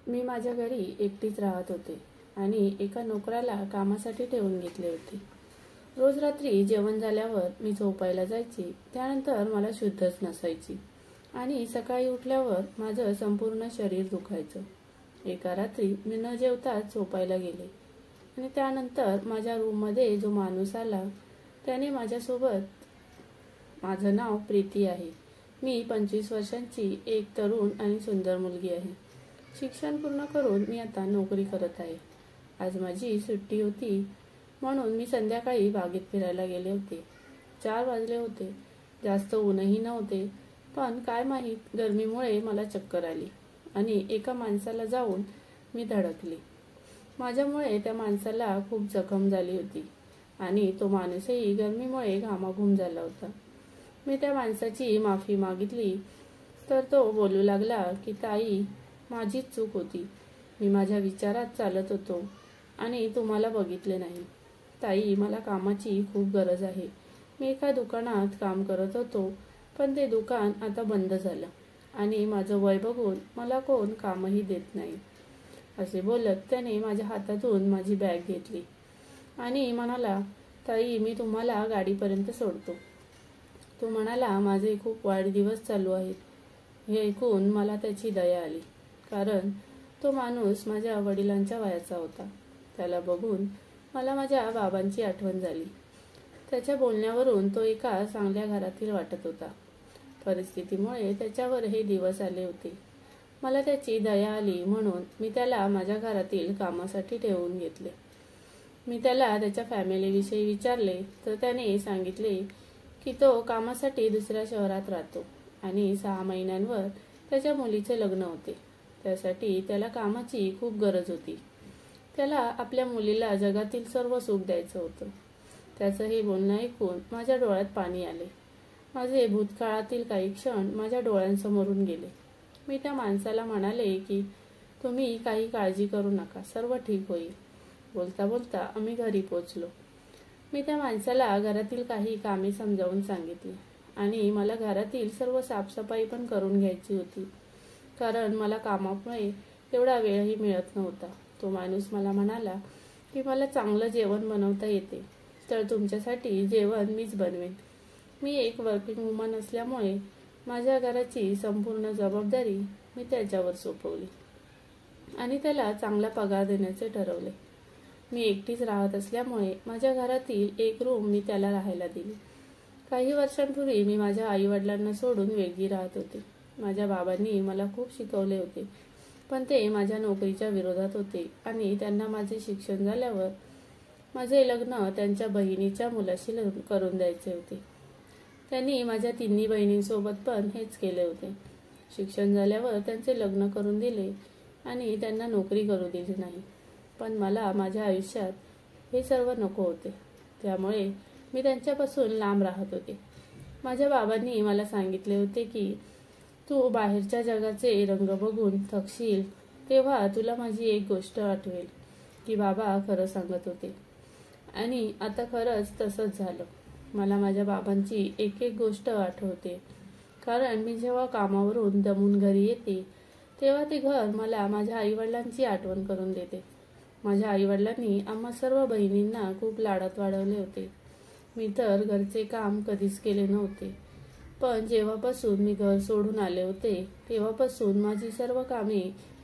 मी माझ्या घरी एकटीच राहत होते आणि एका नोकराला कामासाठी ठेवून घेतले होते. रोज रात्री जेवण झाल्यावर मी झोपायला जायची. त्यानंतर मला शुद्धच नसायची आणि सकाळी उठल्यावर माझं संपूर्ण शरीर दुखायचं. एका रात्री मी न जेवताच झोपायला गेले आणि त्यानंतर माझ्या रूममध्ये जो माणूस आला त्याने माझ्यासोबत, माझं नाव प्रीती आहे. मी 25 वर्षांची एक तरुण आणि सुंदर मुलगी आहे. शिक्षण पूर्ण करून मी आता नोकरी करत आहे. आज माझी सुट्टी होती म्हणून मी संध्याकाळी बागेत फिरायला गेले होते. 4 वाजले होते. जास्त ऊनही नव्हते, पण काय माहीत गरमीमुळे मला चक्कर आली आणि एका माणसाला जाऊन मी धडकले. माझ्यामुळे त्या माणसाला खूप जखम झाली होती आणि तो माणूसही गरमीमुळे घामाघूम झाला होता. मी त्या माणसाची माफी मागितली तर तो बोलू लागला की ताई, माझीच चूक होती. मी माझ्या विचारात चालत होतो आणि तुम्हाला बघितले नाही. ताई, मला कामाची खूप गरज आहे. मी एका दुकानात काम करत होतो, पण ते दुकान आता बंद झालं आणि माझं वय बघून मला कोण कामही देत नाही. असे बोलत त्याने माझ्या हातातून माझी बॅग घेतली आणि म्हणाला, ताई, मी तुम्हाला गाडीपर्यंत सोडतो. तो म्हणाला, माझे खूप वाईट दिवस चालू आहेत. हे ऐकून मला त्याची दया आली, कारण तो माणूस माझ्या वडिलांच्या वयाचा होता. त्याला बघून मला माझ्या बाबांची आठवण झाली. त्याच्या बोलण्यावरून तो एका चांगल्या घरातील वाटत होता. परिस्थितीमुळे त्याच्यावर हे दिवस आले होते. मला त्याची दया आली म्हणून मी त्याला माझ्या घरातील कामासाठी ठेवून घेतले. मी त्याला त्याच्या फॅमिलीविषयी विचारले तर त्याने सांगितले की तो कामासाठी दुसऱ्या शहरात राहतो आणि 6 महिन्यांवर त्याच्या मुलीचे लग्न होते. त्यासाठी त्याला कामाची खूप गरज होती. त्याला आपल्या मुलीला जगातील सर्व सुख द्यायचं होतं. त्याचं हे बोलणं ऐकून माझ्या डोळ्यात पाणी आले. माझे भूतकाळातील काही क्षण माझ्या डोळ्यांसमोरून गेले. मी त्या माणसाला म्हणाले की तुम्ही काही काळजी करू नका, सर्व ठीक होईल. बोलता बोलता आम्ही घरी पोचलो. मी त्या माणसाला घरातील काही कामे समजावून सांगितली आणि मला घरातील सर्व साफसफाई पण करून घ्यायची होती, कारण मला कामामुळे तेवढा वेळही मिळत नव्हता. तो माणूस मला म्हणाला की मला चांगलं जेवण बनवता येते, तर तुमच्यासाठी जेवण मीच बनवेन. मी एक वर्किंग वुमन असल्यामुळे माझ्या घराची संपूर्ण जबाबदारी मी त्याच्यावर सोपवली आणि त्याला चांगला पगार देण्याचे ठरवले. मी एकटीच राहत असल्यामुळे माझ्या घरातील एक रूम मी त्याला राहायला दिली. काही वर्षांपूर्वी मी माझ्या आईवडिलांना सोडून वेगळी राहत होते. माझ्या बाबांनी मला खूप शिकवले होते, पण ते माझ्या नोकरीच्या विरोधात होते आणि त्यांना माझे शिक्षण झाल्यावर माझे लग्न त्यांच्या बहिणीच्या मुलाशी करून द्यायचे होते. त्यांनी माझ्या 3 बहिणींसोबत पण हेच केले होते. शिक्षण झाल्यावर त्यांचे लग्न करून दिले आणि त्यांना नोकरी करू दिली नाही. पण मला माझ्या आयुष्यात हे सर्व नको होते, त्यामुळे मी त्यांच्यापासून लांब राहत होते. माझ्या बाबांनी मला सांगितले होते की तू बाहेरच्या जगाचे रंग बघून थकशील तेव्हा तुला माझी एक गोष्ट आठवेल, की बाबा खरं सांगत होते. आणि आता खरंच तसंच झालं. मला माझ्या बाबांची एक एक गोष्ट आठवते, कारण मी जेव्हा कामावरून दमून घरी येते तेव्हा ते घर मला माझ्या आईवडिलांची आठवण करून देते. माझ्या आईवडिलांनी आम्हा सर्व बहिणींना खूप लाडात वाढवले होते. मी तर घरचे काम कधीच केले नव्हते, पण जेव्हापासून मी घर सोडून आले होते तेव्हापासून माझी सर्व कामे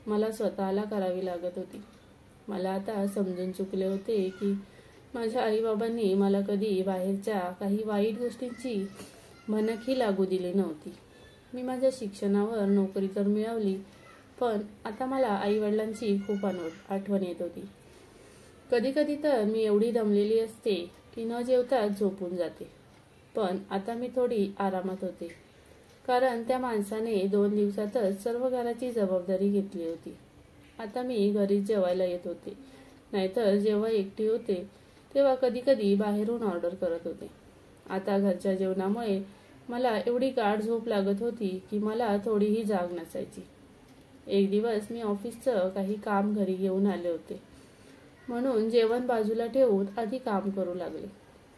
मला स्वतःला करावी लागत होती. मला आता समजून चुकले होते की माझ्या आईबाबांनी मला कधी बाहेरच्या काही वाईट गोष्टींची भनकही लागू दिली नव्हती. मी माझ्या शिक्षणावर नोकरी तर मिळवली, पण आता मला आईवडिलांची खूप आठवण येत होती. कधी कधी तर मी एवढी दमलेली असते की न जेवताच झोपून जाते. पण आता मी थोडी आरामात होते, कारण त्या माणसाने 2 दिवसातच सर्व घराची जबाबदारी घेतली होती. आता मी घरीच जेवायला येत होते, नाहीतर जेव्हा एकटी होते तेव्हा कधी कधी बाहेरून ऑर्डर करत होते. आता घरच्या जेवणामुळे मला एवढी गाढ झोप लागत होती की मला थोडीही जाग नसायची. एक दिवस मी ऑफिसचं काही काम घरी घेऊन आले होते, म्हणून जेवण बाजूला ठेवून आधी काम करू लागले.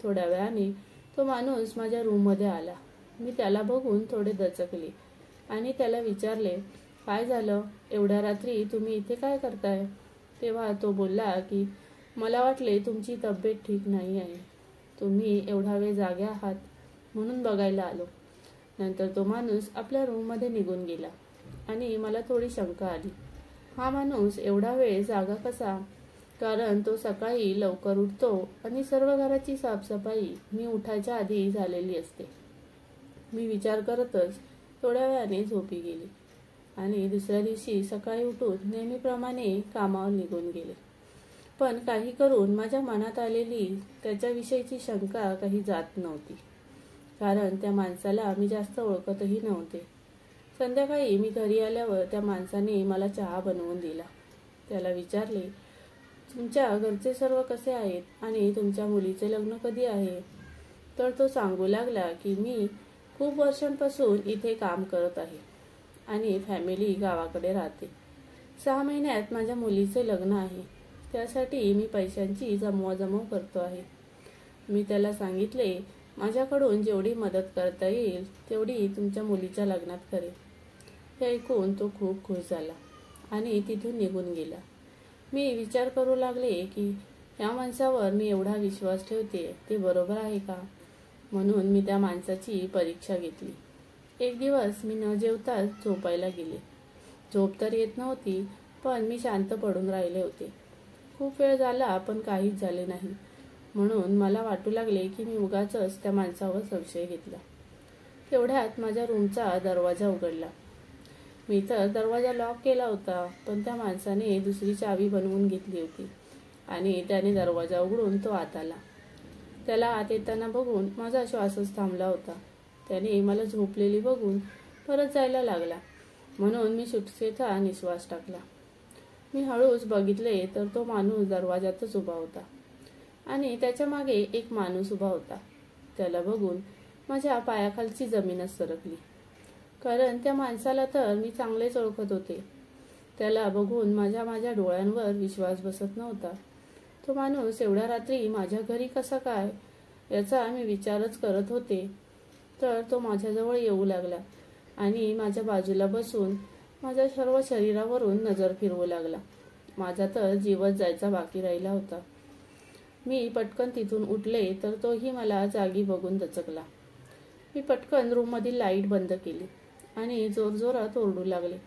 थोड्या वेळाने तो माणूस माझ्या रूममध्ये आला. मी त्याला बघून थोडे दचकले आणि त्याला विचारले काय झालं? एवढ्या रात्री तुम्ही इथे काय करताय? तेव्हा तो बोलला की मला वाटले तुमची तब्येत ठीक नाही आहे. तुम्ही एवढा वेळ जागे आहात म्हणून बघायला आलो. नंतर तो माणूस आपल्या रूममध्ये निघून गेला आणि मला थोडी शंका आली. हा माणूस एवढा वेळ जागा कसा? कारण तो सकाळी लवकर उठतो आणि सर्व घराची साफसफाई मी उठायच्या आधी झालेली असते. मी विचार करतच थोड्या वेळाने झोपी गेली आणि दुसऱ्या दिवशी सकाळी उठून नेहमीप्रमाणे कामावर निघून गेले. पण काही करून माझ्या मनात आलेली त्याच्याविषयीची शंका काही जात नव्हती, कारण त्या माणसाला मी जास्त ओळखतही नव्हते. संध्याकाळी मी घरी आल्यावर त्या माणसाने मला चहा बनवून दिला. त्याला विचारले, तुमच्या घरचे सर्व कसे आहेत आणि तुमच्या मुलीचे लग्न कधी आहे? तर तो सांगू लागला की मी खूप वर्षांपासून इथे काम करत आहे आणि फॅमिली गावाकडे राहते. 6 महिन्यात माझ्या मुलीचे लग्न आहे. त्यासाठी मी पैशांची जमवाजमव करतो आहे. मी त्याला सांगितले, माझ्याकडून जेवढी मदत करता येईल तेवढी तुमच्या मुलीच्या लग्नात करेन. हे ऐकून तो खूप खुश झाला आणि तिथून निघून गेला. मी विचार करू लागले की या माणसावर मी एवढा विश्वास ठेवते ते बरोबर आहे का? म्हणून मी त्या माणसाची परीक्षा घेतली. एक दिवस मी न जेवताच झोपायला गेले. झोप तर येत नव्हती, पण मी शांत पडून राहिले होते. खूप वेळ झाला पण काहीच झाले नाही. म्हणून मला वाटू लागले की मी उगाचच त्या माणसावर संशय घेतला. तेवढ्यात माझ्या रूमचा दरवाजा उघडला. मी तर दरवाजा लॉक केला होता, पण त्या माणसाने दुसरी चावी बनवून घेतली होती आणि त्याने दरवाजा उघडून तो आत आला. त्याला आत येताना बघून माझा श्वासच थांबला होता. त्याने मला झोपलेली बघून परत जायला लागला, म्हणून मी सुटकेचा निश्वास टाकला. मी हळूच बघितले तर तो माणूस दरवाजातच उभा होता आणि त्याच्या मागे एक माणूस उभा होता. त्याला बघून माझ्या पायाखालची जमीनच सरकली, कारण त्या माणसाला तर मी चांगलेच ओळखत होते. त्याला बघून माझ्या डोळ्यांवर विश्वास बसत नव्हता. तो माणूस एवढ्या रात्री माझ्या घरी कसा काय याचा मी विचारच करत होते, तर तो माझ्याजवळ येऊ लागला आणि माझ्या बाजूला बसून माझ्या सर्व शरीरावरून नजर फिरवू लागला. माझा तर जीवच जायचा बाकी राहिला होता. मी पटकन तिथून उठले तर तोही मला जागी बघून दचकला. मी पटकन रूममधील लाईट बंद केली आणि जोरजोरात ओरडू लागले,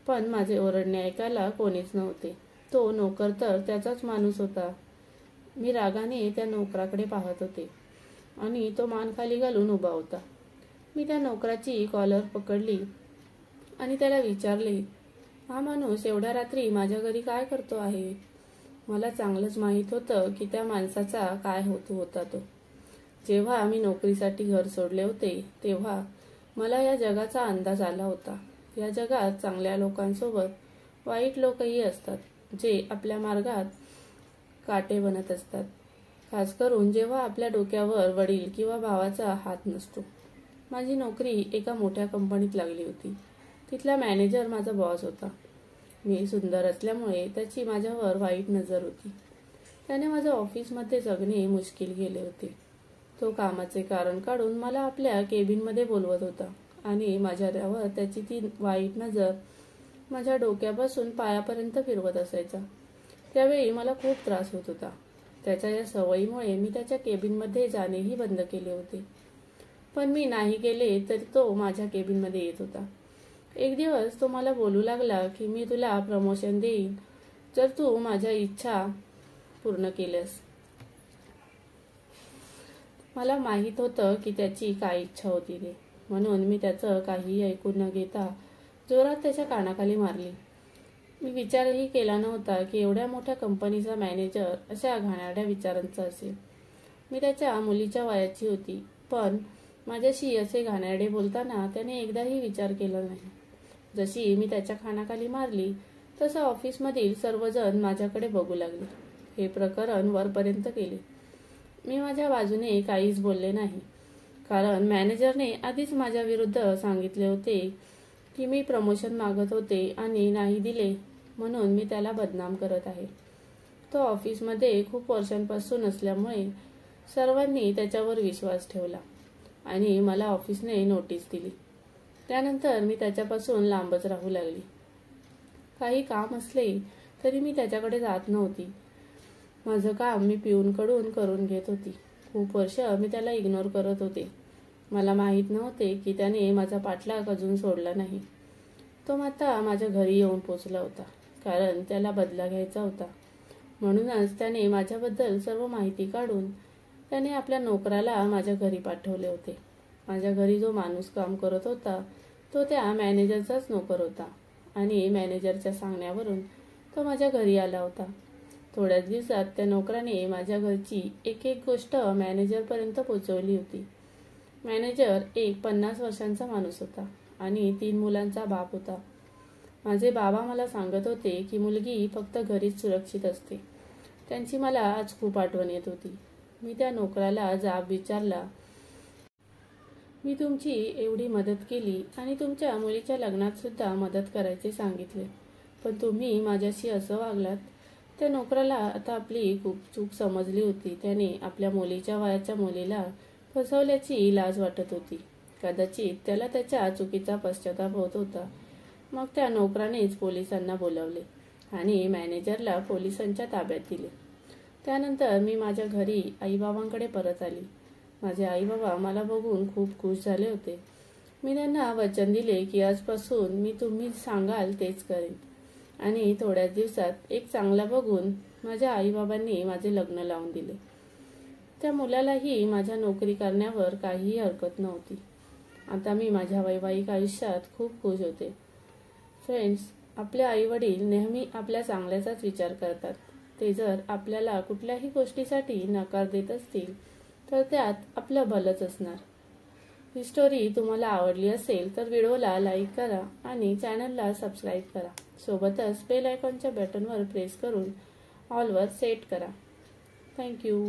पण माझे ओरडणे ऐकायला कोणीच नव्हते. तो नोकर तर त्याचाच माणूस होता. मी रागाने त्या नोकराकडे पाहत होते आणि तो मान खाली घालून उभा होता. मी त्या नोकराची कॉलर पकडली आणि त्याला विचारले, हा माणूस एवढ्या रात्री माझ्या घरी काय करतो आहे? मला चांगलंच माहीत होतं की त्या माणसाचा काय होता तो. जेव्हा मी नोकरीसाठी घर सोडले होते तेव्हा मला या जगाचा अंदाज आला होता. या जगात चांगल्या लोकांसोबत वाईट लोकही असतात, जे आपल्या मार्गात काटे बनत असतात. खास करून जेव्हा आपल्या डोक्यावर वडील किंवा भावाचा हात नसतो. माझी नोकरी एका मोठ्या कंपनीत लागली होती. तिथला मॅनेजर माझा बॉस होता. मी सुंदर असल्यामुळे त्याची माझ्यावर वाईट नजर होती. त्याने माझ्या ऑफिसमध्ये जगणे मुश्किल केले होते. तो कामाचे कारण काढून मला आपल्या केबिनमध्ये बोलवत होता आणि माझ्यावर त्याची ती वाईट नजर माझ्या डोक्यापासून पायापर्यंत फिरवत असायचा. त्यावेळी मला खूप त्रास होत होता. त्याच्या या सवयीमुळे मी त्याच्या केबिनमध्ये जाणेही बंद केले होते. पण मी नाही गेले तरी तो माझ्या केबिनमध्ये येत होता. एक दिवस तो मला बोलू लागला की मी तुला प्रमोशन देईन जर तू माझ्या इच्छा पूर्ण केल्यास. मला माहीत होतं की त्याची काय इच्छा होती ते, म्हणून मी त्याचं काहीही ऐकून न घेता जोरात त्याच्या कानाखाली मारली. मी विचारही केला नव्हता की एवढ्या मोठ्या कंपनीचा मॅनेजर अशा घाणेरड्या विचारांचा असेल. मी त्याच्या मुलीच्या वयाची होती, पण माझ्याशी असे घाणेरडे बोलताना त्याने एकदाही विचार केला नाही. जशी मी त्याच्या कानाखाली मारली तसं ऑफिसमधील सर्वजण माझ्याकडे बघू लागले. हे प्रकरण वरपर्यंत गेले. मी माझ्या बाजूने काहीच बोलले नाही, कारण मॅनेजरने आधीच माझ्या विरुद्ध सांगितले होते की मी प्रमोशन मागत होते आणि नाही दिले म्हणून मी त्याला बदनाम करत आहे. तो ऑफिसमध्ये खूप वर्षांपासून असल्यामुळे सर्वांनी त्याच्यावर विश्वास ठेवला आणि मला ऑफिसने नोटीस दिली. त्यानंतर मी त्याच्यापासून लांबच राहू लागली. काही काम असले तरी मी त्याच्याकडे जात नव्हती. माझं काम मी पिऊनकडून करून घेत होती. खूप वर्ष मी त्याला इग्नोर करत होते. मला माहीत नव्हते की त्याने माझा पाठलाग अजून सोडला नाही. तो आता माझ्या घरी येऊन पोचला होता, कारण त्याला बदला घ्यायचा होता. म्हणूनच त्याने माझ्याबद्दल सर्व माहिती काढून त्याने आपल्या नोकराला माझ्या घरी पाठवले होते. माझ्या घरी जो माणूस काम करत होता तो त्या मॅनेजरचाच नोकर होता आणि मॅनेजरच्या सांगण्यावरून तो माझ्या घरी आला होता. थोड्याच दिवसात त्या नोकराने माझ्या घरची एक एक गोष्ट मॅनेजरपर्यंत पोहोचवली होती. मॅनेजर एक 50 वर्षांचा माणूस होता आणि 3 मुलांचा बाप होता. माझे बाबा मला सांगत होते की मुलगी फक्त घरीच सुरक्षित असते. त्यांची मला आज खूप आठवण येत होती. मी त्या नोकराला जाब विचारला, मी तुमची एवढी मदत केली आणि तुमच्या मुलीच्या लग्नात सुद्धा मदत करायचे सांगितले, पण तुम्ही माझ्याशी असं वागलात. त्या नोकराला आता आपली खूप चूक समजली होती. त्याने आपल्या मुलीच्या वयाच्या मुलीला फसवल्याची लाज वाटत होती. कदाचित त्याला त्याच्या चुकीचा पश्चाताप होत होता. मग त्या नोकरानेच पोलिसांना बोलावले आणि मॅनेजरला पोलिसांच्या ताब्यात दिले. त्यानंतर मी माझ्या घरी आईबाबांकडे परत आली. माझे आईबाबा मला बघून खूप खुश झाले होते. मी त्यांना वचन दिले की आजपासून मी तुम्ही सांगाल तेच करेन. आणि थोड्याच दिवसात एक चांगला बघून माझ्या आईबाबांनी माझे लग्न लावून दिले. त्या मुलालाही माझ्या नोकरी करण्यावर काहीही हरकत नव्हती. आता मी माझ्या वैवाहिक आयुष्यात खूप खुश होते. फ्रेंड्स, आपले आईवडील नेहमी आपल्या चांगल्याचाच विचार करतात. ते जर आपल्याला कुठल्याही गोष्टीसाठी नकार देत असतील तर त्यात आपलं भलंच असणार. ही स्टोरी तुम्हाला आवडली असेल तर व्हिडिओला लाईक करा आणि चॅनलला सबस्क्राईब करा. सोबतच बेल आयकॉनच्या बटनवर प्रेस करून ऑलवर सेट करा. थँक्यू.